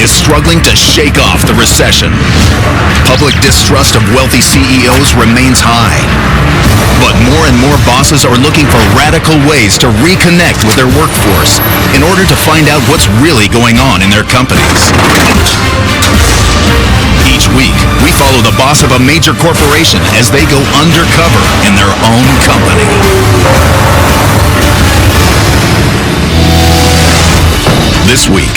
is struggling to shake off the recession. Public distrust of wealthy CEOs remains high. But more and more bosses are looking for radical ways to reconnect with their workforce in order to find out what's really going on in their companies. Each week, we follow the boss of a major corporation as they go undercover in their own company. This week,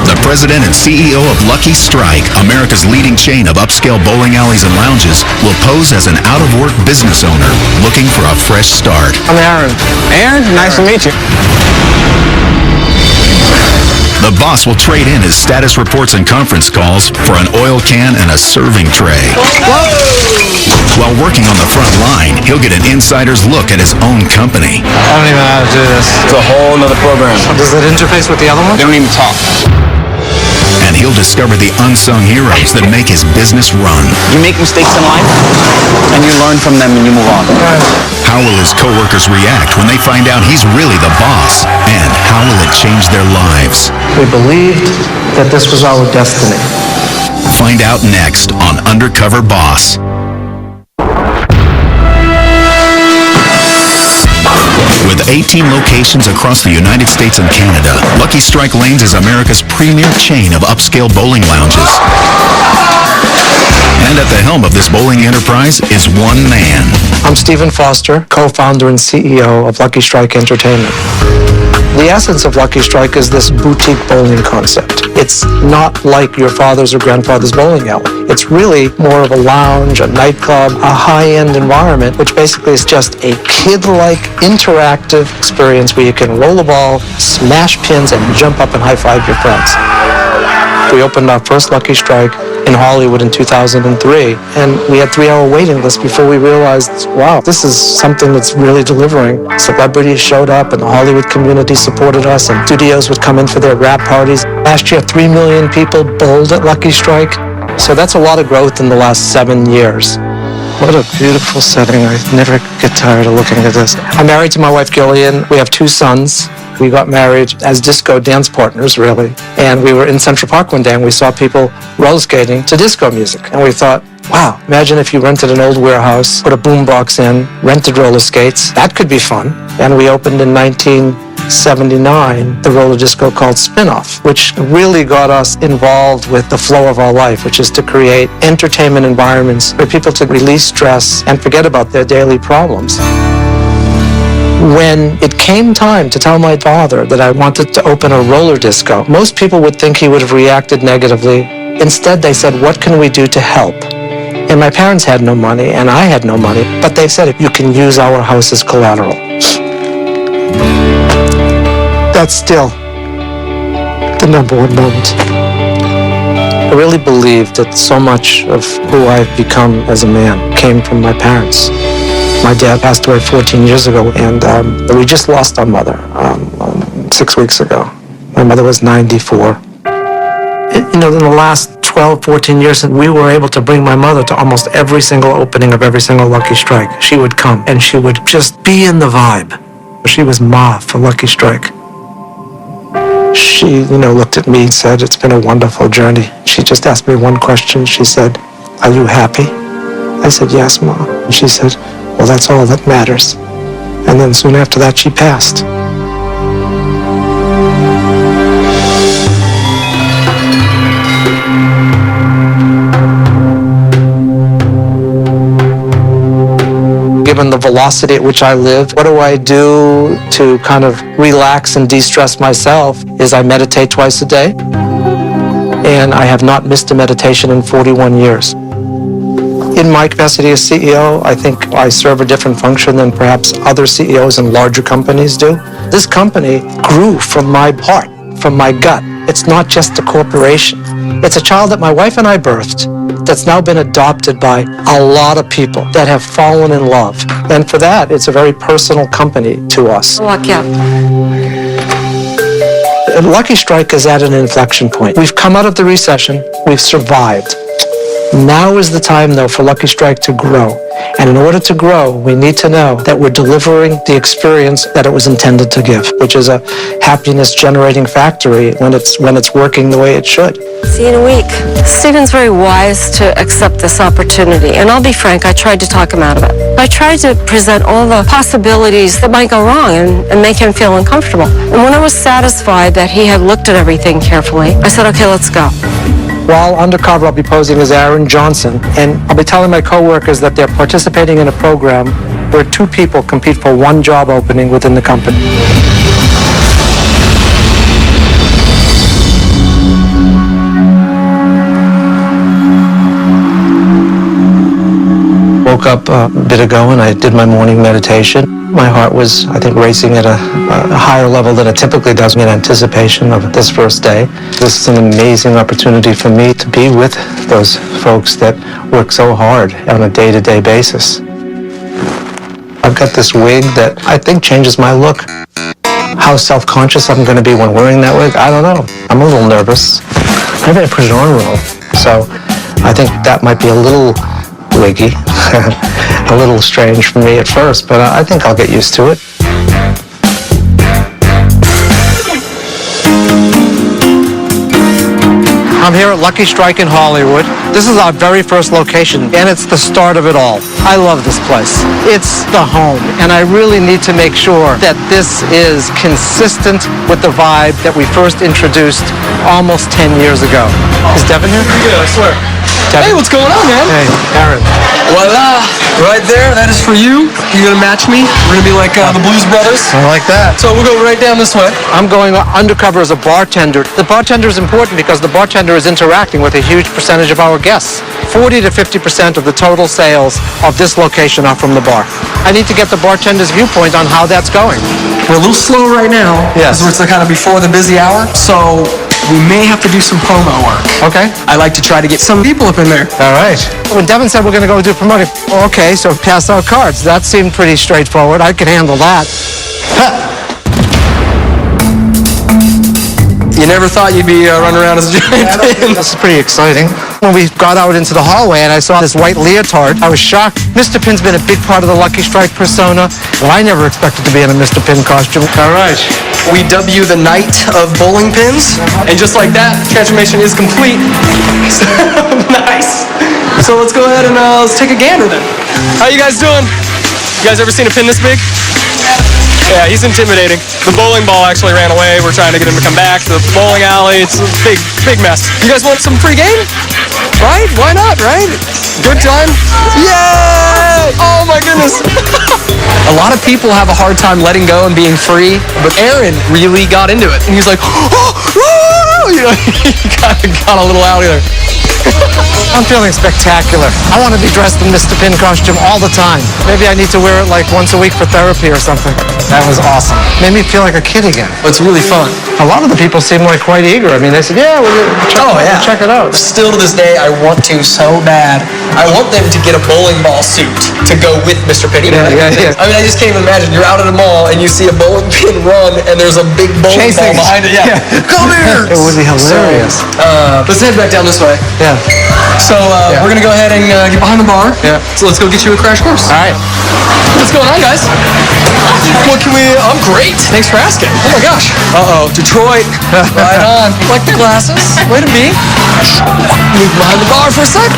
the president and CEO of Lucky Strike, America's leading chain of upscale bowling alleys and lounges, will pose as an out-of-work business owner looking for a fresh start. I'm Aaron. Aaron, nice to meet you. The boss will trade in his status reports and conference calls for an oil can and a serving tray. Whoa! While working on the front line, he'll get an insider's look at his own company. I don't even know how to do this. It's a whole nother program. Does it interface with the other one? They don't even talk. And he'll discover the unsung heroes that make his business run. You make mistakes in life, and you learn from them and you move on. How will his coworkers react when they find out he's really the boss? And how will it change their lives? We believed that this was our destiny. Find out next on Undercover Boss. With 18 locations across the United States and Canada, Lucky Strike Lanes is America's premier chain of upscale bowling lounges. And at the helm of this bowling enterprise is one man. I'm Stephen Foster, co-founder and CEO of Lucky Strike Entertainment. The essence of Lucky Strike is this boutique bowling concept. It's not like your father's or grandfather's bowling alley. It's really more of a lounge, a nightclub, a high-end environment, which basically is just a kid-like interactive experience where you can roll a ball, smash pins, and jump up and high-five your friends. We opened our first Lucky Strike in Hollywood in 2003, and we had 3-hour waiting lists before we realized, wow, this is something that's really delivering. Celebrities showed up, and the Hollywood community supported us, and studios would come in for their wrap parties. Last year, 3 million people bowled at Lucky Strike, so that's a lot of growth in the last 7 years. What a beautiful setting. I never get tired of looking at this. I'm married to my wife, Gillian. We have 2 sons. We got married as disco dance partners, really. And we were in Central Park one day and we saw people roller skating to disco music. And we thought, wow, imagine if you rented an old warehouse, put a boombox in, rented roller skates. That could be fun. And we opened in 1979 the roller disco called Spinoff, which really got us involved with the flow of our life, which is to create entertainment environments for people to release stress and forget about their daily problems. When it came time to tell my father that I wanted to open a roller disco, most people would think he would have reacted negatively. Instead, they said, what can we do to help? And my parents had no money, and I had no money, but they said, you can use our house as collateral. That's still the number one moment. I really believe that so much of who I've become as a man came from my parents. My dad passed away 14 years ago, and we just lost our mother 6 weeks ago. My mother was 94. In the last 12, 14 years, we were able to bring my mother to almost every single opening of every single Lucky Strike. She would come, and she would just be in the vibe. She was Ma for Lucky Strike. She, looked at me and said, it's been a wonderful journey. She just asked me one question. She said, are you happy? I said, yes, Ma. And she said, well, that's all that matters. And then soon after that, she passed. Given the velocity at which I live, what do I do to kind of relax and de-stress myself is I meditate twice a day. And I have not missed a meditation in 41 years. In my capacity as CEO, I think I serve a different function than perhaps other CEOs in larger companies do. This company grew from my heart, from my gut. It's not just a corporation. It's a child that my wife and I birthed that's now been adopted by a lot of people that have fallen in love. And for that, it's a very personal company to us. Lucky Strike is at an inflection point. We've come out of the recession. We've survived. Now is the time, though, for Lucky Strike to grow. And in order to grow, we need to know that we're delivering the experience that it was intended to give, which is a happiness-generating factory when it's working the way it should. See you in a week. Stephen's very wise to accept this opportunity. And I'll be frank, I tried to talk him out of it. I tried to present all the possibilities that might go wrong and make him feel uncomfortable. And when I was satisfied that he had looked at everything carefully, I said, okay, let's go. While Undercover, I'll be posing as Aaron Johnson, and I'll be telling my coworkers that they're participating in a program where two people compete for one job opening within the company. Woke up a bit ago and I did my morning meditation. My heart was, I think, racing at a higher level than it typically does in anticipation of this first day. This is an amazing opportunity for me to be with those folks that work so hard on a day-to-day basis. I've got this wig that I think changes my look. How self-conscious I'm going to be when wearing that wig, I don't know. I'm a little nervous. Maybe I put it on wrong. So I think that might be a little wiggy, a little strange for me at first, but I think I'll get used to it. I'm here at Lucky Strike in Hollywood. This is our very first location, and it's the start of it all. I love this place. It's the home, and I really need to make sure that this is consistent with the vibe that we first introduced almost 10 years ago. Is Devin here? Yeah, I swear. Devin? Hey, what's going on, man? Hey, Aaron. Voila! Right there, that is for you. You're gonna match me. We're gonna be like the Blues Brothers. I like that. So we'll go right down this way. I'm going undercover as a bartender. The bartender is important because the bartender is interacting with a huge percentage of our guests. 40 to 50% of the total sales of this location are from the bar. I need to get the bartender's viewpoint on how that's going. We're a little slow right now. Yes. Because it's kind of before the busy hour. So we may have to do some promo work. Okay. I like to try to get some people up in there. All right. When Devin said we're going to go do promoting, okay, so pass out cards. That seemed pretty straightforward. I could handle that. You never thought you'd be running around as a giant pin. This is pretty exciting. When we got out into the hallway and I saw this white leotard, I was shocked. Mr. Pin's been a big part of the Lucky Strike persona, but I never expected to be in a Mr. Pin costume. All right. We dub you the Knight of Bowling Pins, and just like that, transformation is complete. Nice. So let's go ahead and let's take a gander then. How you guys doing? You guys ever seen a pin this big? Yeah, he's intimidating. The bowling ball actually ran away. We're trying to get him to come back to the bowling alley. It's a big mess. You guys want some free game? Right? Why not, right? Good time? Yay! Oh my goodness. A lot of people have a hard time letting go and being free, but Aaron really got into it. And he's like, oh, you know, he got a little out of there. I'm feeling spectacular. I want to be dressed in Mr. Pin costume all the time. Maybe I need to wear it like once a week for therapy or something. That was awesome. Made me feel like a kid again. It's really fun. A lot of the people seem like quite eager. I mean, they said, yeah, we'll check it out. Still to this day, I want to so bad. I want them to get a bowling ball suit to go with Mr. Pin. Yeah. I mean, I just can't even imagine. You're out at a mall and you see a bowling pin run and there's a big bowling ball behind it. Yeah. Come here! It would be hilarious. Let's head back down this way. Yeah. So we're going to go ahead and get behind the bar. Yeah. So let's go get you a crash course. All right. What's going on, guys? What can we... I'm great. Thanks for asking. Oh, my gosh. Uh-oh. Detroit. Right on. Like the glasses. Way to be. Move behind the bar for a sec.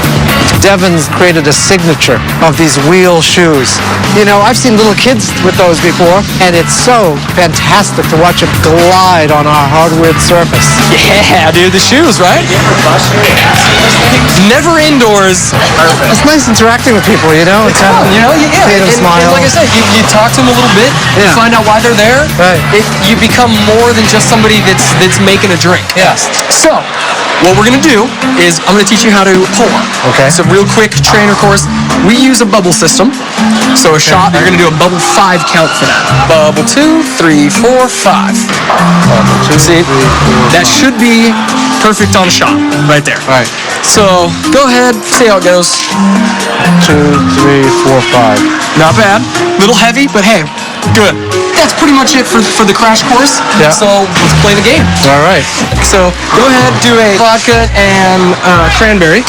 Devin's created a signature of these wheel shoes. You know, I've seen little kids with those before, and it's so fantastic to watch them glide on our hardwood surface. Yeah, dude. The shoes, right? Never indoors. Perfect. It's nice interacting with people, you know? It's fun, you know? Yeah. And And like I said, you talk to them a little bit, you find out why they're there. Right. You become more than just somebody that's making a drink. Yes. So, what we're going to do is I'm going to teach you how to pour. Okay. It's a real quick trainer course. We use a bubble system. So a shot, you're going to do a bubble 5 count for that. Bubble 2, 3, 4, 5. See, that should be perfect on a shot right there. All right. So go ahead, see how it goes. 2, 3, 4, 5. Not bad. Little heavy, but hey, good. That's pretty much it for the crash course. Yeah. So let's play the game. All right. So go ahead, do a vodka and cranberry.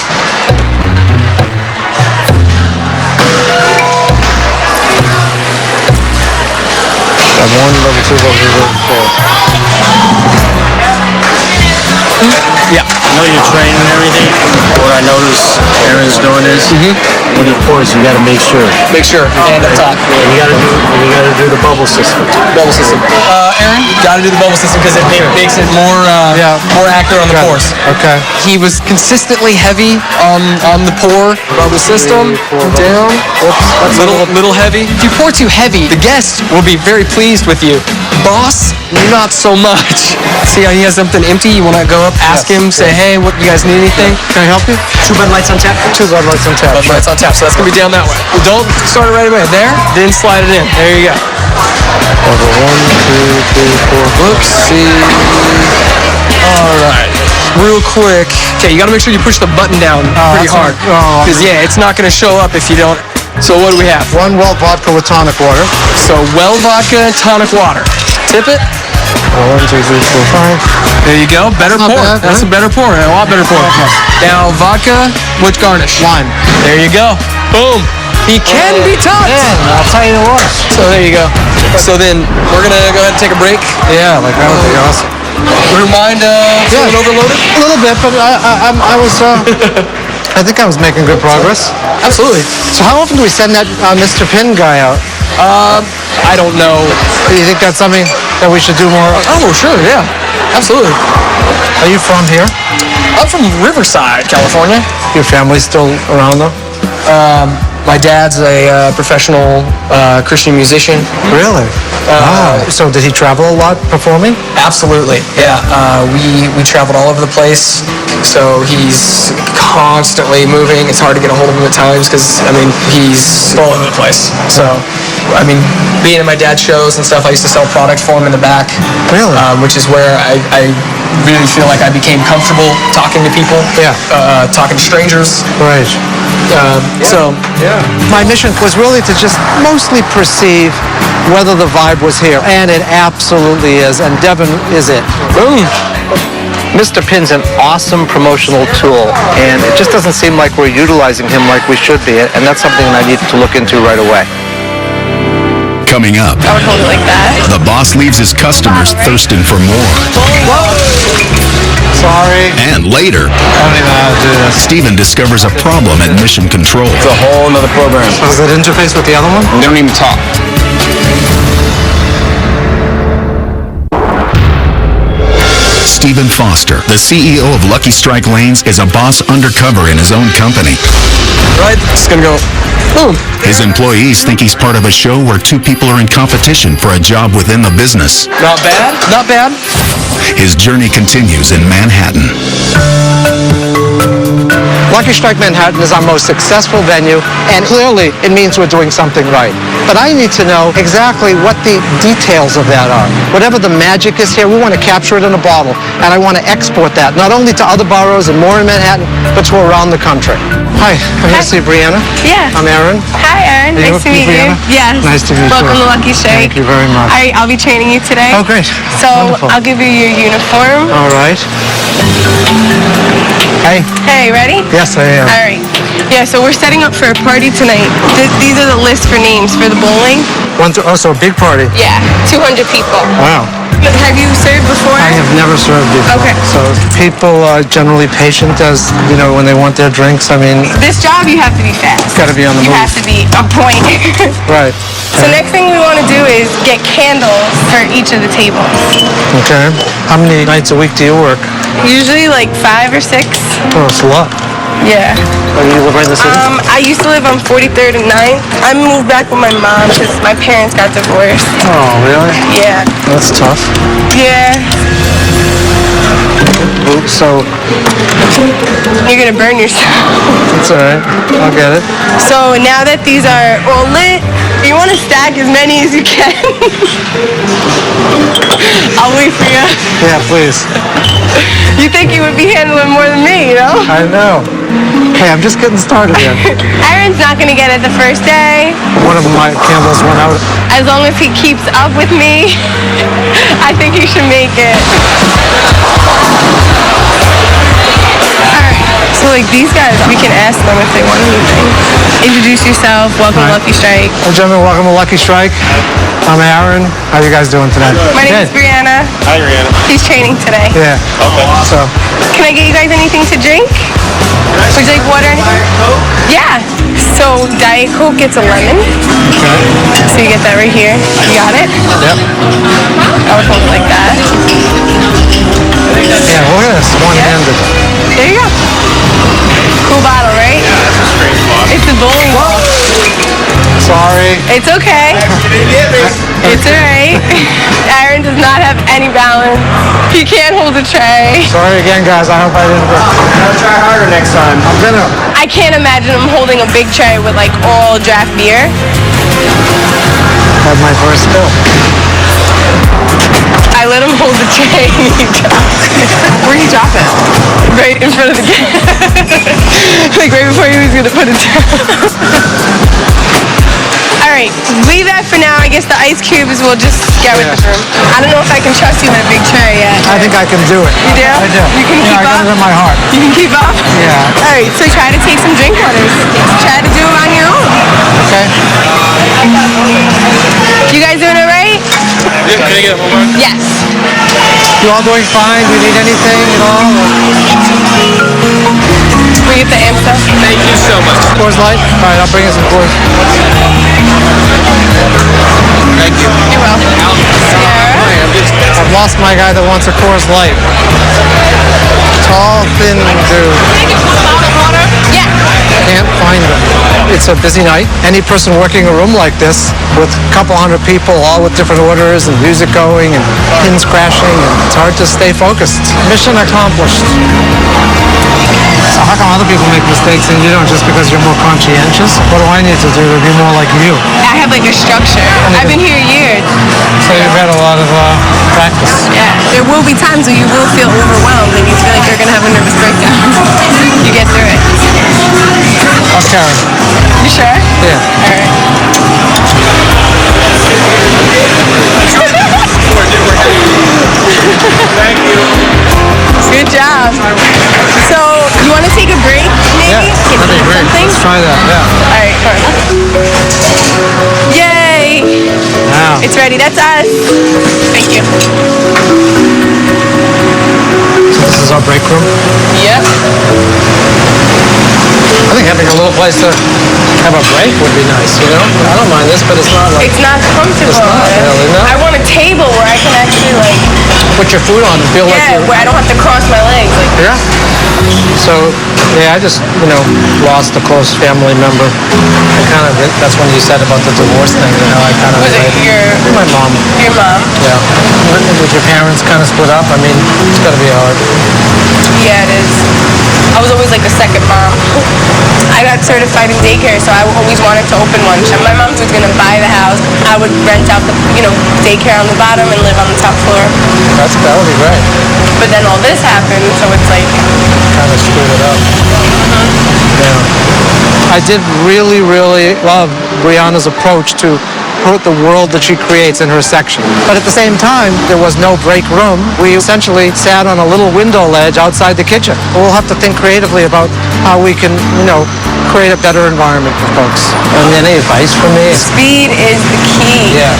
Tab 1, level 2, level 4. Yeah. I know you're training and everything. What I notice Aaron's doing is when he pours, you got to make sure. Make sure. And up top. And you got to do the bubble system. Bubble system. Aaron, got to do the bubble system because it makes it more accurate on the pours. Okay. He was consistently heavy on the pour. Bubble system. Down. Whoops. Little heavy. If you pour too heavy, the guest will be very pleased with you. Boss, not so much. See how he has something empty? You want to go up, ask him, say, hey, what, you guys need anything? Can I help you? 2 Bud Lights on tap. 2 Bud Lights on tap. Bud Lights on tap. So that's going to be down that way. Don't start it right away. There, then slide it in. There you go. Level 1, 2, 3, 4. Whoopsie. All right. Real quick. Okay, you got to make sure you push the button down pretty hard. Because, it's not going to show up if you don't. So what do we have? 1 well vodka with tonic water. So well vodka, tonic water. Tip it. 1, 2, 3, 4, 5. There you go. Better pour. Bad, That's a better pour. A lot better pour. Now vodka with garnish. Lime. There you go. Boom. He can be taught. I'll tell you what. So there you go. So then we're gonna go ahead and take a break. Yeah, like that would be awesome. Would you mind feeling overloaded? A little bit, but I was. I think I was making good progress. Absolutely. So how often do we send that Mr. Pin guy out? I don't know. Do you think that's something that we should do more of? Oh, sure. Yeah. Absolutely. Are you from here? I'm from Riverside, California. Your family's still around though? My dad's a professional Christian musician. Really? Wow. So did he travel a lot performing? Absolutely, yeah. We traveled all over the place, so he's constantly moving. It's hard to get a hold of him at times because, he's all over the place. So, being in my dad's shows and stuff, I used to sell product for him in the back. Really? Which is where I really feel like I became comfortable talking to people. Yeah. Talking to strangers. Right. My mission was really to just mostly perceive whether the vibe was here, and it absolutely is, and Devin is it. Boom. Mr. Pin's an awesome promotional tool, and it just doesn't seem like we're utilizing him like we should be, and that's something I need to look into right away. Coming up, I would hold it like that. the boss leaves his customers thirsting for more. Sorry. And later, I don't even know how to do this. Steven discovers a problem at Mission Control. It's a whole nother program. Does it interface with the other one? They don't even talk. Stephen Foster, the CEO of Lucky Strike Lanes, is a boss undercover in his own company. Right? Just gonna go. Boom. His employees think he's part of a show where 2 people are in competition for a job within the business. Not bad. Not bad. His journey continues in Manhattan. Lucky Strike Manhattan is our most successful venue, and clearly it means we're doing something right. But I need to know exactly what the details of that are. Whatever the magic is here, we want to capture it in a bottle, and I want to export that, not only to other boroughs and more in Manhattan, but to around the country. Hi, I'm here to see Brianna. Yeah. I'm Aaron. Hi, Aaron. Are you Nice to meet you. Brianna? Yes. Nice to meet you. Welcome to Lucky Strike. Thank you very much. I'll be training you today. Oh, great. So Wonderful. I'll give you your uniform. All right. Hey. Hey, ready? Yes, I am. All right. Yeah, so we're setting up for a party tonight. These are the lists for names for the bowling. Also, a big party. Yeah, 200 people. Wow. Have you served before? I have never served before. Okay. So people are generally patient as, when they want their drinks. This job, you have to be fast. Gotta be on the you move. have to be on point. Right. So next thing we want to do is get candles for each of the tables. Okay. How many nights a week do you work? Usually like 5 or 6. Oh, it's a lot. Yeah. You live right in the city? I used to live on 43rd and 9th. I moved back with my mom because my parents got divorced. Oh, really? Yeah. That's tough. Yeah. So, You're going to burn yourself. it's all right. I'll get it. So now that these are all lit, you want to stack as many as you can. I'll wait for you. Yeah, please. You think you would be handling more than me, you know? I know. Hey, I'm just getting started here. Aaron's not going to get it the first day. One of my candles went out. As long as he keeps up with me, I think he should make it. Alright, so like these guys, we can ask them if they want anything. Introduce yourself, welcome to Lucky Strike. Well, gentlemen, welcome to Lucky Strike. I'm Aaron. How you guys doing today? My name is Brianna. Hi, Rihanna. He's training today. Yeah. Okay. So, Can I get you guys anything to drink? Would you like water? Yeah. So Diet Coke gets a lemon. So you get that right here. You got it? yep. I would hold it like that. Yeah, look at this. One-handed. There you go. Cool bottle, right? It's a bowling ball. Sorry. It's okay. It's alright. Aaron does not have any balance. He can't hold a tray. Sorry again, guys. I hope I didn't. I'll try harder next time. I'm gonna. I can't imagine him holding a big tray with like all draft beer. Have my first spill. I let him hold the tray and he dropped it. Where'd he drop it? Right in front of the game. Like right before he was gonna put it down. Alright, leave that for now. I guess the ice cubes will just get with the room. I don't know if I can trust you with a big tray yet. I think I can do it. You do? I do. You can keep I got up? it in my heart. You can keep up? Yeah. Alright, so try to take some drink orders. Try to do it on your own. Okay. You guys doing alright? Yeah, can I get one more? Yes. You all doing fine? Do you need anything at all? We get the amp stuff. Thank you so much. Coors Light? All right, I'll bring you some Coors. Thank you. You're welcome. Sarah? I've lost my guy that wants a Coors Light. Tall, thin dude. Yeah. Can't find him. It's a busy night. Any person working a room like this with a couple hundred people, all with different orders and music going and pins crashing, and it's hard to stay focused. Mission accomplished. So how come other people make mistakes and you don't, just because you're more conscientious? What do I need to do to be more like you? I have like a structure. I've been here years. So you've had a lot of practice. Yeah. There will be times where you will feel overwhelmed and you feel like you're gonna have a nervous breakdown. You get through it. Okay. You sure? Yeah. All right. Thank you. Good job. So, you want to take a break, maybe? Yeah, Get that'd be great. something? Let's try that, yeah. All right, come on. Yay! Now, It's ready. That's us. Thank you. so this is our break room. Yep. I think having a little place to have a break would be nice, you know? I don't mind this, but it's not like It's not comfortable. It's not really, no. I want a table where I can actually like, put your food on and feel like yeah, you're... where I don't have to cross my legs. Like, Yeah. So, yeah, I just, lost a close family member. I kind of, that's when you said about the divorce thing, I kind of... was it My mom. your mom? Yeah. With your parents kind of split up, I mean, it's got to be hard. Yeah, it is. I was always like the second mom. I got certified in daycare, so I always wanted to open one. My mom was going to buy the house. I would rent out the, daycare on the bottom and live on the top floor. That would be great. But then all this happened, so it's like, Kind of screwed it up. Yeah. I did really, really love Brianna's approach to the world that she creates in her section. But at the same time, there was no break room. We essentially sat on a little window ledge outside the kitchen. We'll have to think creatively about how we can, create a better environment for folks. And any advice for me? speed is the key. Yeah.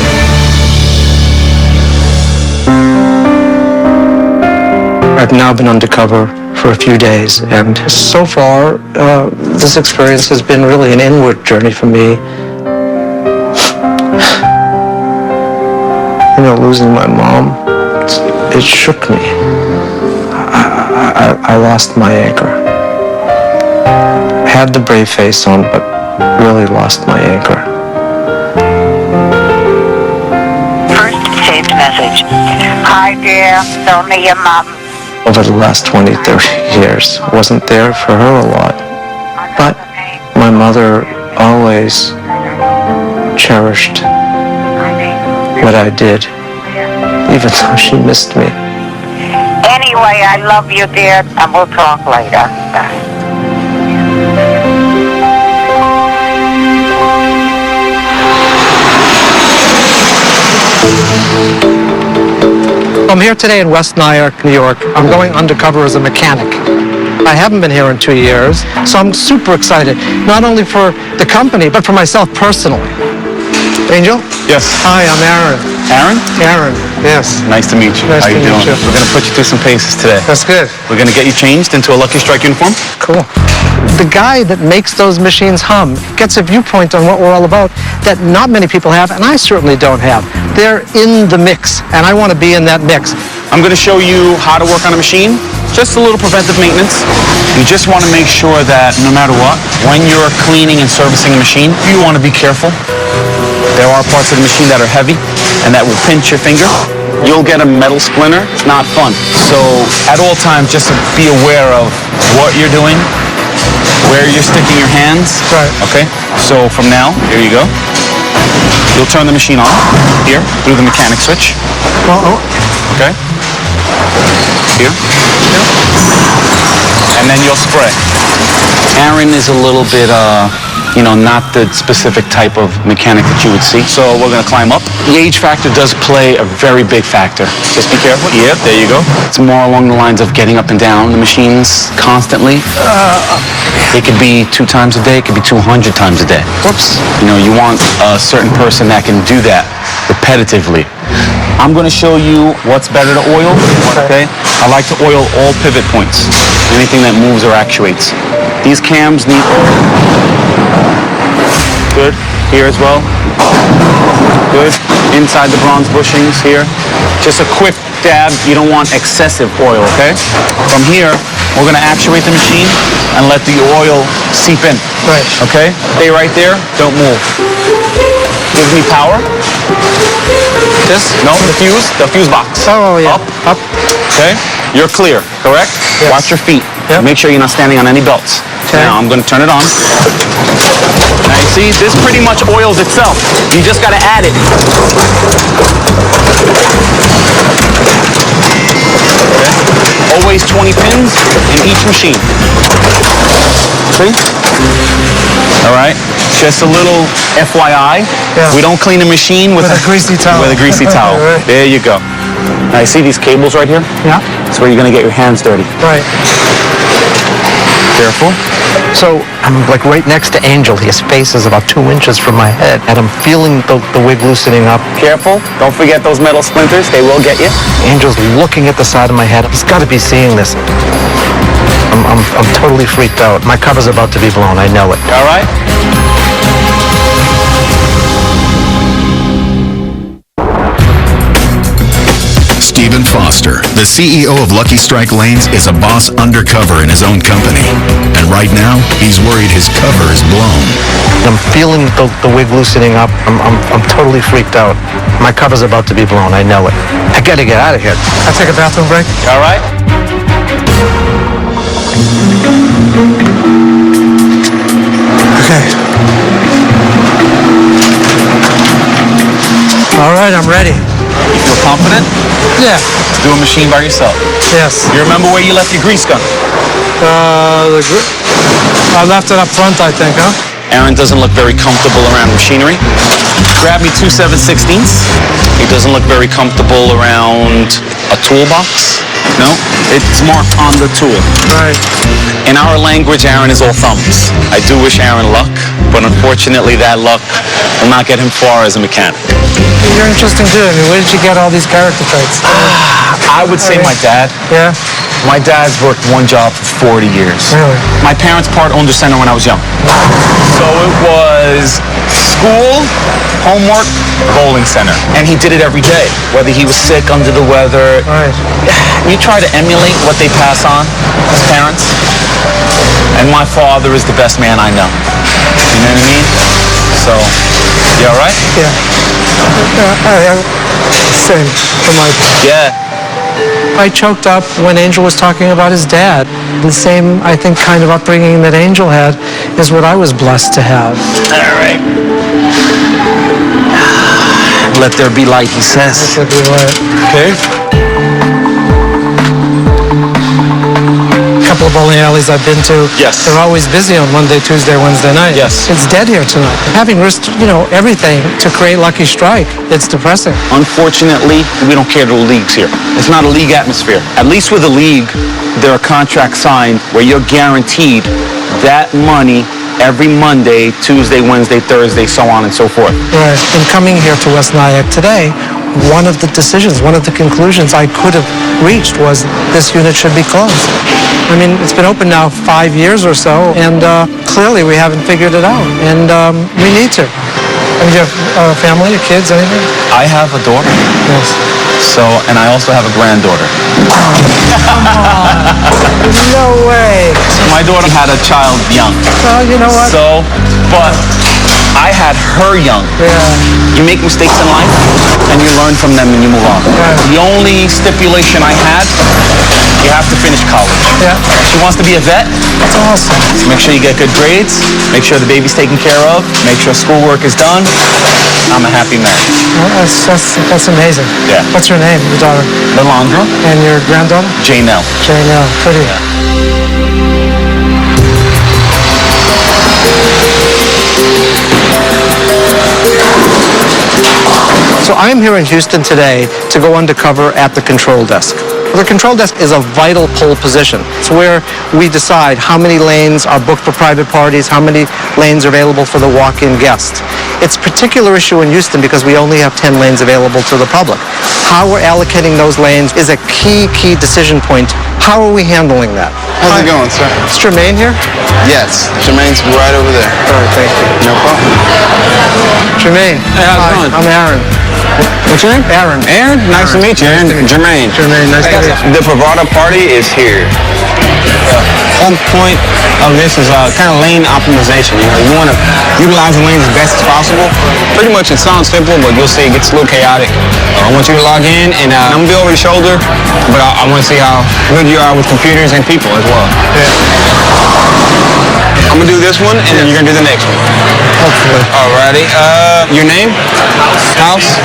I've now been undercover for a few days, and so far, this experience has been really an inward journey for me. Losing my mom, it shook me. I lost my anchor. I had the brave face on, but really lost my anchor. First saved message. Hi dear, it's only your mom. Over the last 20, 30 years, I wasn't there for her a lot. But my mother always cherished what I did, even though she missed me. Anyway, I love you dear, and we'll talk later. Bye. I'm here today in West Nyack, New York. I'm going undercover as a mechanic. I haven't been here in 2 years, so I'm super excited, not only for the company, but for myself personally. Angel? Yes. Hi, I'm Aaron. Aaron? Aaron, yes. Nice to meet you. Nice How to you meet doing? you. We're going to put you through some paces today. That's good. We're going to get you changed into a Lucky Strike uniform. Cool. The guy that makes those machines hum gets a viewpoint on what we're all about that not many people have, and I certainly don't have. They're in the mix, and I want to be in that mix. I'm going to show you how to work on a machine. Just a little preventive maintenance. You just want to make sure that no matter what, when you're cleaning and servicing a machine, you want to be careful. There are parts of the machine that are heavy and that will pinch your finger. You'll get a metal splinter. It's not fun. So at all times, just be aware of what you're doing, where you're sticking your hands. Right. Okay? So from now, here you go. You'll turn the machine on here through the mechanic switch. Uh-oh. Okay? Here. And then you'll spray. Aaron is a little bit, not the specific type of mechanic that you would see. So we're going to climb up. The age factor does play a very big factor. Just be careful. Yep, there you go. It's more along the lines of getting up and down the machines constantly. It could be 2 times a day. It could be 200 times a day. Whoops. You want a certain person that can do that repetitively. I'm going to show you what's better to oil, okay? I like to oil all pivot points, anything that moves or actuates. These cams need oil. Good. Here as well. Good. Inside the bronze bushings here. Just a quick dab. You don't want excessive oil, okay? From here, we're going to actuate the machine and let the oil seep in. Right. Okay? Stay right there. Don't move. Gives me power. This? No, the fuse box. Oh, yeah. Up. Okay? You're clear, correct? Yes. Watch your feet. Yep. Make sure you're not standing on any belts. Okay. Now I'm going to turn it on. Now you see, this pretty much oils itself. You just got to add it. Okay? Always 20 pins in each machine. See? All right. Just a little FYI. Yeah. We don't clean a machine with a greasy towel. With a greasy towel. Right. There you go. Now you see these cables right here? Yeah. That's where you're going to get your hands dirty. Right. Careful. So I'm like right next to Angel. His face is about 2 inches from my head, and I'm feeling the wig loosening up. Careful. Don't forget those metal splinters. They will get you. Angel's looking at the side of my head. He's got to be seeing this. I'm totally freaked out. My cover's about to be blown. I know it. All right? Stephen Foster, the CEO of Lucky Strike Lanes, is a boss undercover in his own company. And right now, he's worried his cover is blown. I'm feeling the wig loosening up. I'm totally freaked out. My cover's about to be blown. I know it. I got to get out of here. I'll take a bathroom break. All right? Okay. All right, I'm ready. You feel confident? Yeah. Do a machine by yourself. Yes. You remember where you left your grease gun? I left it up front, I think, huh? Aaron doesn't look very comfortable around machinery. Grab me 2 7/16. He doesn't look very comfortable around a toolbox. No, it's marked on the tool. Right. In our language, Aaron is all thumbs. I do wish Aaron luck, but unfortunately that luck will not get him far as a mechanic. You're interesting too. I mean, where did you get all these character traits? I would say my dad. Yeah? My dad's worked one job for 40 years. Really? My parents part-owned a center when I was young. So it was school, homework, bowling center. And he did it every day, whether he was sick, under the weather. Right. You try to emulate what they pass on as parents. And my father is the best man I know. You know what I mean? So, you all right? Yeah. Same for my... Yeah. I choked up when Angel was talking about his dad. The same, I think, kind of upbringing that Angel had is what I was blessed to have. All right. Let there be light, he says. Let there be light. Okay. A couple of bowling alleys I've been to. Yes. They're always busy on Monday, Tuesday, Wednesday night. Yes. It's dead here tonight. Having risked, everything to create Lucky Strike, it's depressing. Unfortunately, we don't care to the leagues here. It's not a league atmosphere. At least with a league, there are contracts signed where you're guaranteed that money every Monday, Tuesday, Wednesday, Thursday, so on and so forth. Right. In coming here to West Nyack today, one of the decisions, one of the conclusions I could have reached was this unit should be closed. I mean, it's been open now 5 years or so, and clearly we haven't figured it out, and we need to. I mean, do you have a family, kids, anything? I have a daughter. Yes. So, and I also have a granddaughter. Come on. No way. My daughter had a child young. Well, you know what? So, but I had her young. Yeah. You make mistakes in life, and you learn from them, and you move on. Yeah. The only stipulation I had, you have to finish college. Yeah. She wants to be a vet. That's awesome. Make sure you get good grades. Make sure the baby's taken care of. Make sure schoolwork is done. I'm a happy man. Well, that's amazing. Yeah. What's her name, your daughter? Melandra. And your granddaughter? Janelle. Janelle. Pretty. So I'm here in Houston today to go undercover at the control desk. The control desk is a vital pole position. It's where we decide how many lanes are booked for private parties, how many lanes are available for the walk-in guest. It's a particular issue in Houston because we only have 10 lanes available to the public. How we're allocating those lanes is a key decision point. How are we handling that? How's it going, sir? Is Jermaine here? Yes, Jermaine's right over there. All right, thank you. No problem. Jermaine. Hey, how's it going? I'm Aaron. What's your name? Aaron. Aaron? Nice to meet you. Aaron. Jermaine. Jermaine, nice to meet you. The Bravado Party is here. One point of this is kind of lane optimization. You know, you want to utilize the lanes as best as possible. Pretty much it sounds simple, but you'll see it gets a little chaotic. I want you to log in, and I'm going to be over the shoulder, but I want to see how good you are with computers and people as well. I'm going to do this one, and then you're going to do the next one. Hopefully. Alrighty. Your name? House?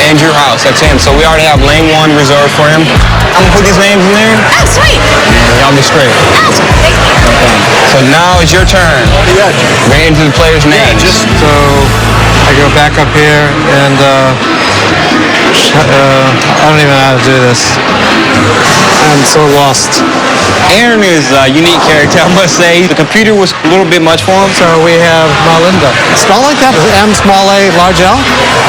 Andrew House. That's him. So we already have lane 1 reserved for him. I'm going to put these names in there. Oh, sweet. And y'all be straight. Awesome. Thank you. Okay. So now it's your turn. Yeah. Bring into the players' names. So I go back up here and I don't even know how to do this. I'm so lost. Aaron is a unique character, I must say. The computer was a little bit much for him. So we have Melinda. Spell like that? M small a large L?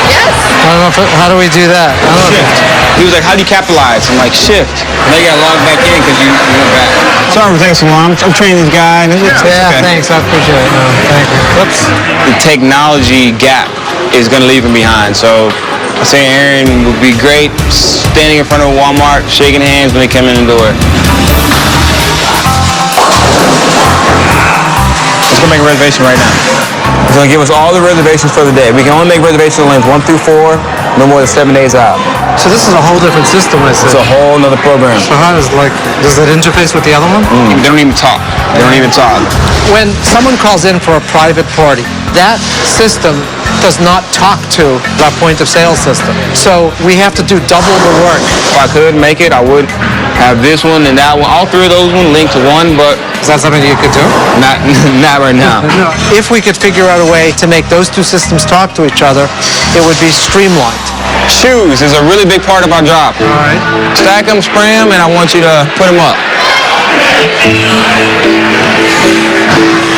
Yes. I don't know how do we do that? I don't know. Shift. He was like, how do you capitalize? I'm like, shift. And they got logged back in because you went back. Sorry for taking so long. I'm training this guy. Yeah, thanks. I appreciate it. No, thank you. Whoops. The technology gap is going to leave him behind. So I say Aaron would be great standing in front of a Walmart, shaking hands when they come in the door. Let's go make a reservation right now. He's going to give us all the reservations for the day. We can only make reservations on lanes 1 through 4, no more than 7 days out. So this is a whole different system, I see. It's a whole nother program. So how does it interface with the other one? They don't even talk. They don't even talk. When someone calls in for a private party, that system does not talk to our point of sale system. So we have to do double the work. If I could make it, I would have this one and that one. All 3 of those ones linked to one, but Is that something you could do? not right now. No. If we could figure out a way to make those 2 systems talk to each other, it would be streamlined. Shoes is a really big part of our job. All right. Stack them, spray them, and I want you to put them up.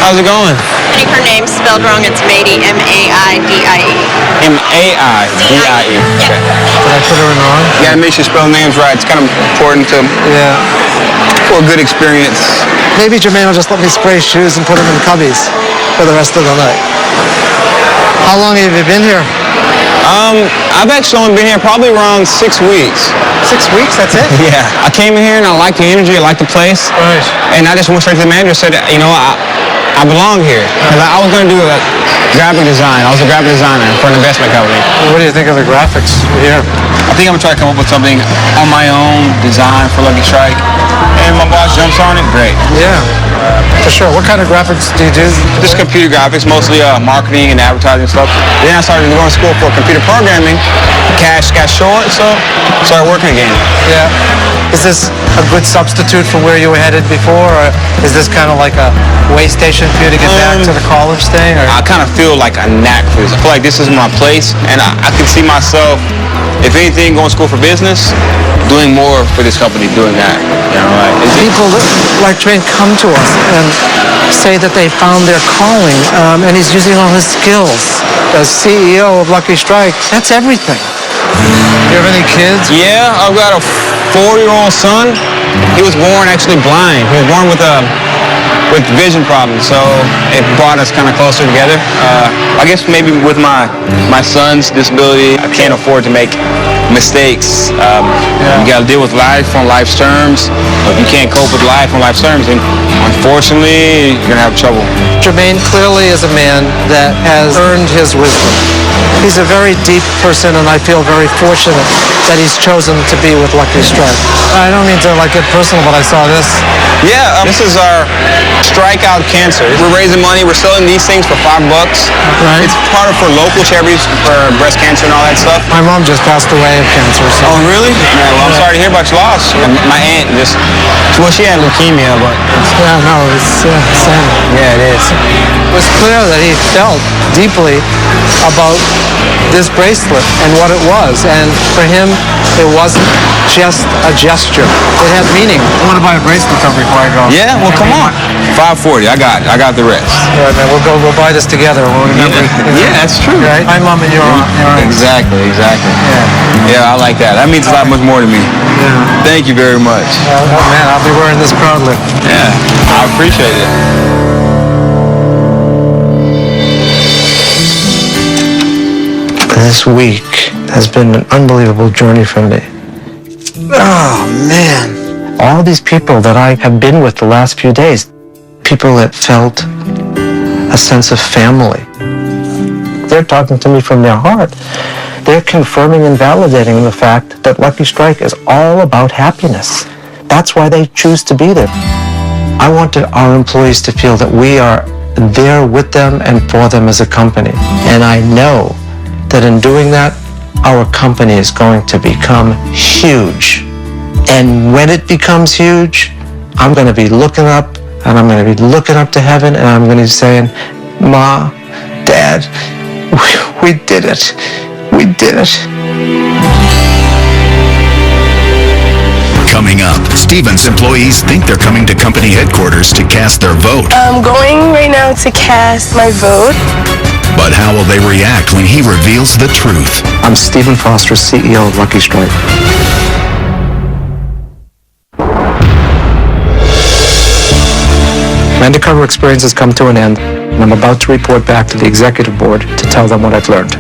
How's it going? I think her name's spelled wrong. It's Maidie, M-A-I-D-I-E. M-A-I-D-I-E. Yeah. Did I put her in wrong? You gotta make sure you spell names right. It's kind of important Yeah. for a good experience. Maybe Jermaine will just let me spray shoes and put them in cubbies for the rest of the night. How long have you been here? I've actually only been here probably around 6 weeks. 6 weeks, that's it? Yeah. I came in here and I liked the energy, I liked the place. Right. And I just went straight to the manager and said, you know, I belong here. Because I was going to do a graphic design. I was a graphic designer for an investment company. What do you think of the graphics here? I think I'm going to try to come up with something on my own, design for Lucky Strike. And my boss jumps on it, great. Yeah, for sure. What kind of graphics do you do? Just computer graphics, mostly marketing and advertising stuff. Then I started going to school for computer programming. Cash got short, so started working again. Yeah. Is this a good substitute for where you were headed before, or is this kind of like a way station for you to get back to the college thing? Or? I kind of feel like a knack for this. I feel like this is my place, and I can see myself, if anything, going to school for business, doing more for this company, doing that. You know, like, people like Trent come to us and say that they found their calling, and he's using all his skills as CEO of Lucky Strike. That's everything. Do you have any kids? Yeah, I've got a 4-year-old son. He was born actually blind. He was born with vision problems, so it brought us kind of closer together. I guess maybe with my son's disability, I can't afford to make mistakes. You got to deal with life on life's terms. If you can't cope with life on life's terms, then unfortunately, you're going to have trouble. Jermaine clearly is a man that has earned his wisdom. He's a very deep person, and I feel very fortunate that he's chosen to be with Lucky Strike. I don't mean to get personal, but I saw this. Yeah, this is our strikeout cancer. We're raising money. We're selling these things for $5. Right. It's part of for local charities for breast cancer and all that stuff. My mom just passed away of cancer. So. Oh, really? Yeah, well, I'm sorry to hear about your loss. My aunt she had leukemia, but... It's sad. Yeah, it is. It was clear that he felt deeply about this bracelet and what it was. And for him, it wasn't just a gesture. It had meaning. I want to buy a bracelet before I go. Yeah, well, come on. $5.40. I got the rest. All right, man. We'll buy this together. We'll remember. Yeah, that's true. Right? My mom and your aunt. Exactly. Yeah, I like that. That means a lot much more to me. Yeah. Thank you very much. Oh, man, I'll be wearing this proudly. Yeah, I appreciate it. This week has been an unbelievable journey for me. Oh, man. All these people that I have been with the last few days, people that felt a sense of family. They're talking to me from their heart. They're confirming and validating the fact that Lucky Strike is all about happiness. That's why they choose to be there. I wanted our employees to feel that we are there with them and for them as a company. And I know that in doing that, our company is going to become huge. And when it becomes huge, I'm going to be looking up, and I'm going to be looking up to heaven, and I'm going to be saying, Ma, Dad, we did it. We did it. Coming up, Stevens employees think they're coming to company headquarters to cast their vote. I'm going right now to cast my vote. But how will they react when he reveals the truth? I'm Stephen Foster, CEO of Lucky Strike. My undercover experience has come to an end, and I'm about to report back to the executive board to tell them what I've learned.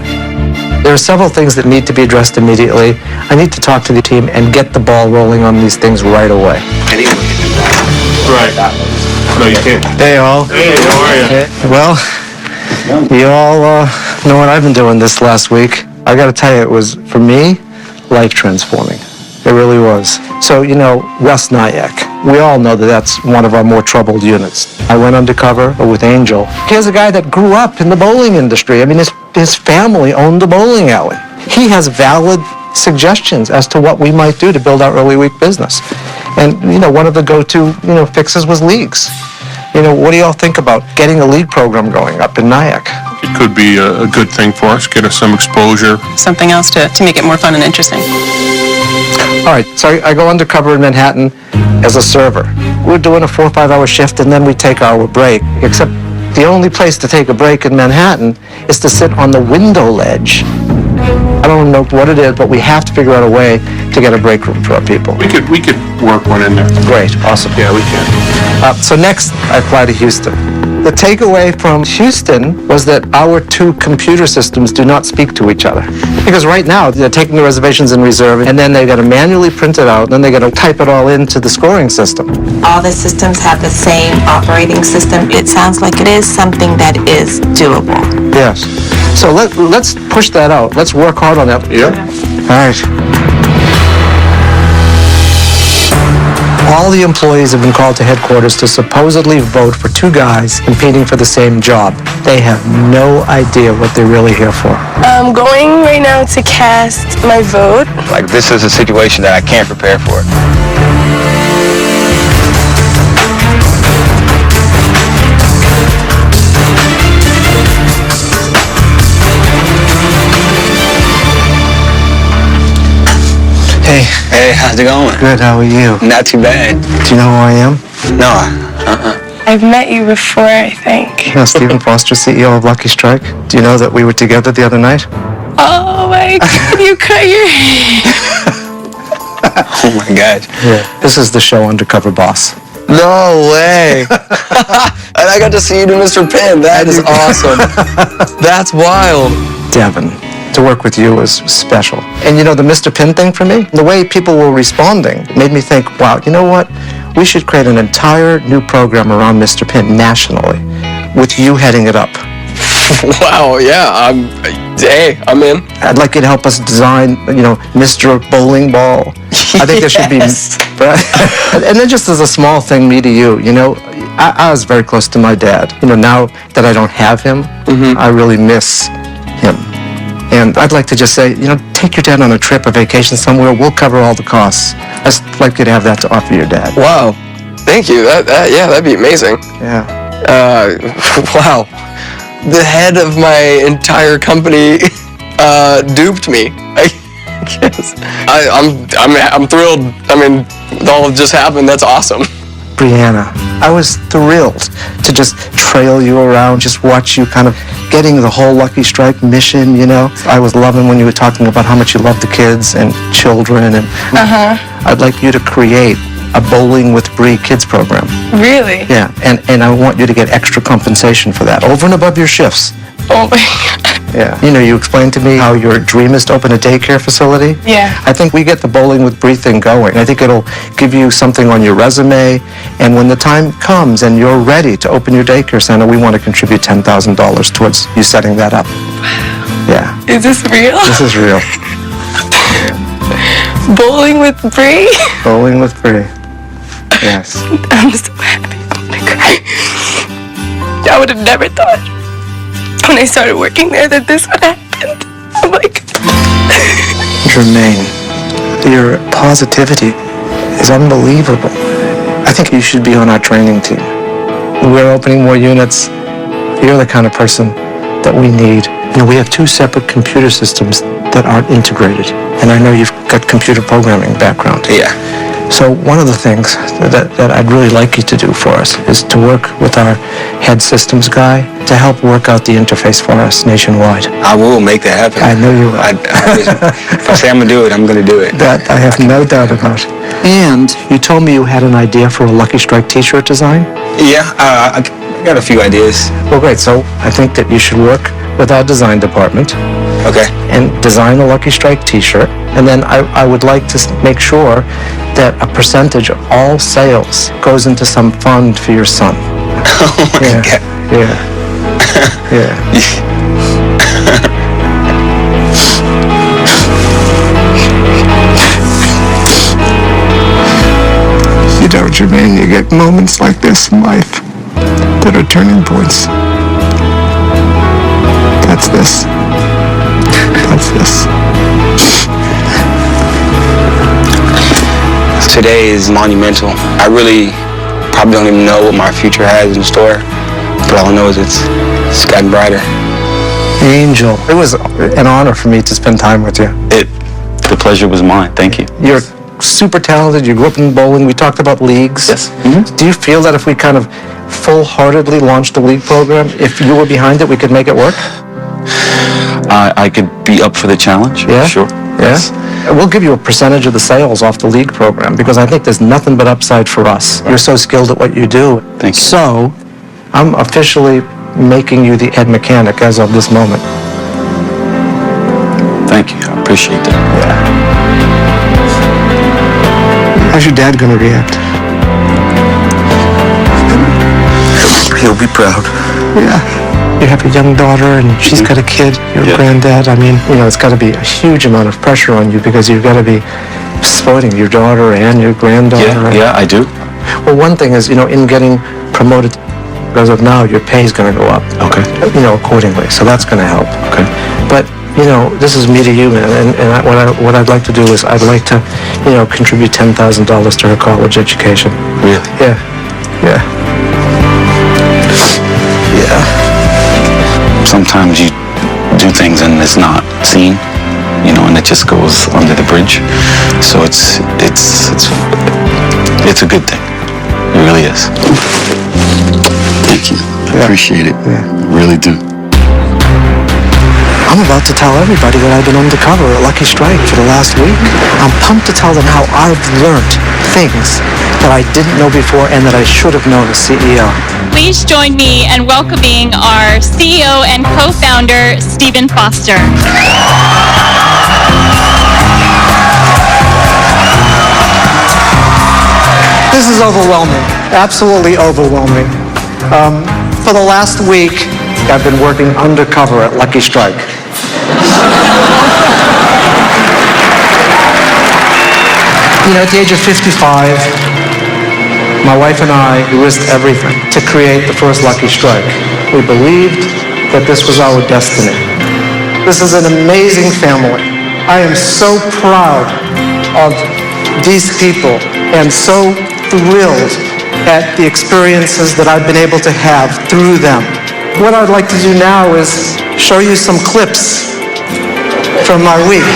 There are several things that need to be addressed immediately. I need to talk to the team and get the ball rolling on these things right away. Anyone can do that. Right. No, you can't. Hey, all. Hey, how are you? Well, you all know what I've been doing this last week. I got to tell you, it was, for me, life transforming. It really was. So, Russ Nyack. We all know that that's one of our more troubled units. I went undercover with Angel. Here's a guy that grew up in the bowling industry. I mean, his family owned the bowling alley. He has valid suggestions as to what we might do to build our early week business. And, one of the go-to, fixes was leagues. What do y'all think about getting a league program going up in Nyack? It could be a good thing for us, get us some exposure. Something else to make it more fun and interesting. All right, so I go undercover in Manhattan as a server. We're doing a 4 or 5 hour shift, and then we take our break, except the only place to take a break in Manhattan is to sit on the window ledge. I don't know what it is, but we have to figure out a way to get a break room for our people. We could work one in there. Great, awesome. Yeah, we can. So next, I fly to Houston. The takeaway from Houston was that our 2 computer systems do not speak to each other. Because right now, they're taking the reservations in reserve, and then they got to manually print it out, and then they got to type it all into the scoring system. All the systems have the same operating system. It sounds like it is something that is doable. Yes. So let's push that out. Let's work hard on that. Yeah. All right. All the employees have been called to headquarters to supposedly vote for 2 guys competing for the same job. They have no idea what they're really here for. I'm going right now to cast my vote. Like, this is a situation that I can't prepare for. Hey, how's it going? Good, how are you? Not too bad. Do you know who I am? No. I've met you before, I think. Stephen Foster, CEO of Lucky Strike. Do you know that we were together the other night? Oh my God, you cut your hair. Oh my God. Yeah. This is the show Undercover Boss. No way. And I got to see you to Mr. Penn. That is awesome. That's wild. Devin, to work with you was special. And you know, the Mr. Penn thing for me, the way people were responding made me think, wow, you know what? We should create an entire new program around Mr. Penn nationally with you heading it up. Wow, yeah, I'm in. I'd like you to help us design, you know, Mr. Bowling Ball. I think there should be, and then just as a small thing, me to you, you know, I was very close to my dad. You know, now that I don't have him, I really miss him. And I'd like to just say, you know, take your dad on a trip, a vacation somewhere. We'll cover all the costs. I'd like you to have that to offer your dad. Wow, thank you. Yeah, that'd be amazing. Yeah. Wow. The head of my entire company duped me. I guess. I'm thrilled. I mean, it all just happened. That's awesome. Brianna, I was thrilled to just trail you around, just watch you kind of getting the whole Lucky Strike mission, you know. I was loving when you were talking about how much you love the kids and children, and I'd like you to create a Bowling with Bree kids program. Really? Yeah, and I want you to get extra compensation for that, over and above your shifts. Oh my God. Yeah. You know, you explained to me how your dream is to open a daycare facility. Yeah. I think we get the Bowling with Bree thing going. I think it'll give you something on your resume, and when the time comes and you're ready to open your daycare center, we want to contribute $10,000 towards you setting that up. Yeah. Is this real? This is real. Bowling with Bree? Bowling with Bree. Yes. I'm so happy. Oh my God. I would have never thought when I started working there that this would happen. I'm like... Jermaine, your positivity is unbelievable. I think you should be on our training team. We're opening more units. You're the kind of person that we need. You know, we have 2 separate computer systems that aren't integrated. And I know you've got computer programming background. Yeah. So one of the things that I'd really like you to do for us is to work with our head systems guy to help work out the interface for us nationwide. I will make that happen. I know you will. If I say I'm going to do it, I'm going to do it. That I have no doubt about. And you told me you had an idea for a Lucky Strike t-shirt design? Yeah, I got a few ideas. Well, great. So I think that you should work with our design department. Okay. And design a Lucky Strike t-shirt. And then I would like to make sure that a percentage of all sales goes into some fund for your son. Oh my God. Yeah. Yeah. You know, Jermaine, you get moments like this in life that are turning points. That's this. That's this. Today is monumental. I really probably don't even know what my future has in store, but all I know is it's gotten brighter. Angel, it was an honor for me to spend time with you. The pleasure was mine. Thank you. You're super talented. You grew up in bowling. We talked about leagues. Yes. Do you feel that if we kind of full-heartedly launched a league program, if you were behind it, we could make it work? I could be up for the challenge. Yeah? Sure. Yes. We'll give you a percentage of the sales off the league program because I think there's nothing but upside for us. You're so skilled at what you do. Thank you. So, I'm officially making you the head mechanic as of this moment. Thank you. I appreciate that. Yeah. How's your dad gonna react? He'll be proud. Yeah. You have a young daughter and she's got a kid, your granddad. I mean, you know, it's got to be a huge amount of pressure on you because you've got to be supporting your daughter and your granddaughter. Yeah, I do. Well, one thing is, you know, in getting promoted, as of now, your pay is going to go up. Okay. You know, accordingly. So that's going to help. Okay. But, you know, this is me to you, man. And what I'd like to do is I'd like to, you know, contribute $10,000 to her college education. Really? Yeah. Yeah. Yeah. Sometimes you do things and it's not seen, and it just goes under the bridge. So it's a good thing. It really is. Thank you. I appreciate it. I really do. I'm about to tell everybody that I've been undercover at Lucky Strike for the last week. I'm pumped to tell them how I've learned things that I didn't know before and that I should have known as CEO. Please join me in welcoming our CEO and co-founder, Stephen Foster. This is overwhelming, absolutely overwhelming. For the last week, I've been working undercover at Lucky Strike. At the age of 55, my wife and I risked everything to create the first Lucky Strike. We believed that this was our destiny. This is an amazing family. I am so proud of these people and so thrilled at the experiences that I've been able to have through them. What I'd like to do now is show you some clips from my week.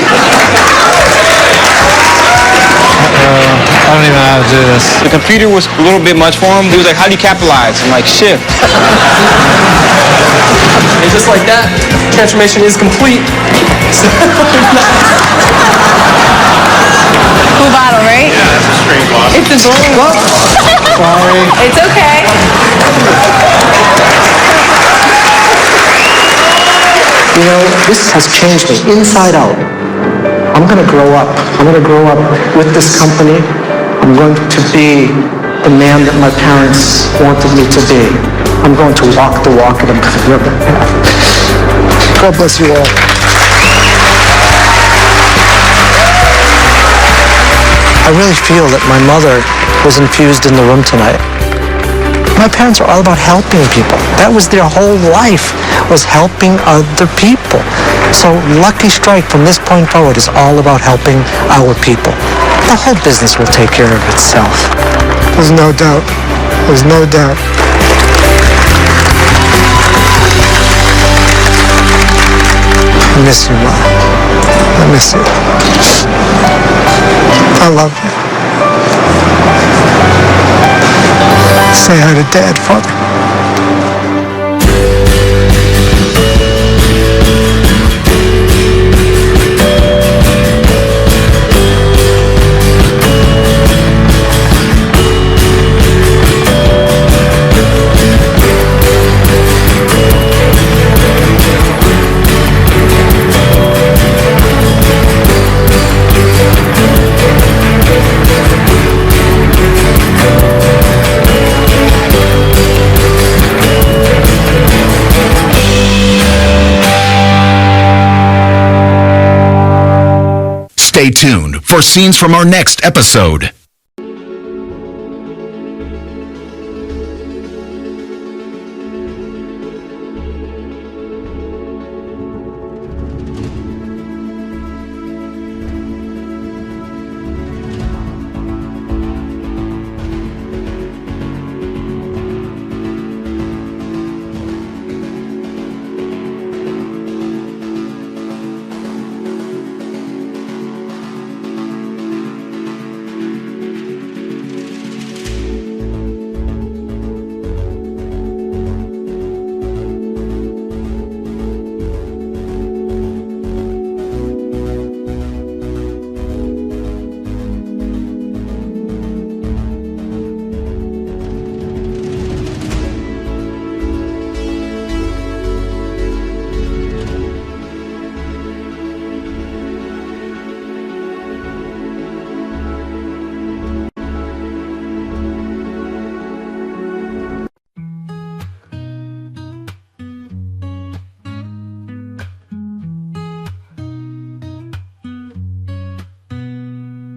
I don't even know how to do this. The computer was a little bit much for him. He was like, how do you capitalize? I'm like, shift. And just like that, transformation is complete. Cool bottle, right? Yeah, that's a strange bottle. It's a bowling ball. Sorry. It's okay. This has changed me inside out. I'm going to grow up. I'm going to grow up with this company. I'm going to be the man that my parents wanted me to be. I'm going to walk the walk and I'm going to live the path. God bless you all. I really feel that my mother was infused in the room tonight. My parents are all about helping people. That was their whole life, was helping other people. So Lucky Strike from this point forward is all about helping our people. The whole business will take care of itself. There's no doubt. There's no doubt. I miss you, Ma. I miss you. I love you. Say hi to Dad, Father. Stay tuned for scenes from our next episode.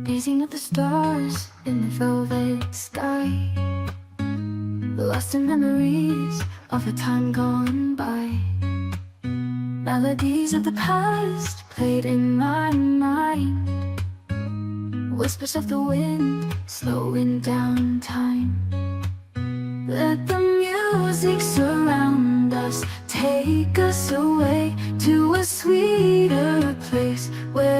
Gazing at the stars in the velvet sky, lost in memories of a time gone by. Melodies of the past played in my mind, whispers of the wind slowing down time. Let the music surround us, take us away to a sweeter place where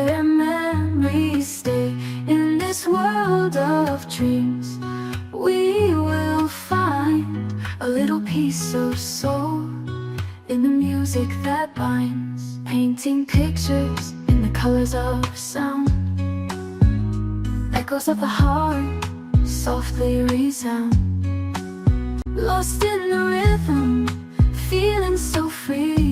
piece of soul in the music that binds, painting pictures in the colors of sound. Echoes of the heart softly resound, lost in the rhythm, feeling so free.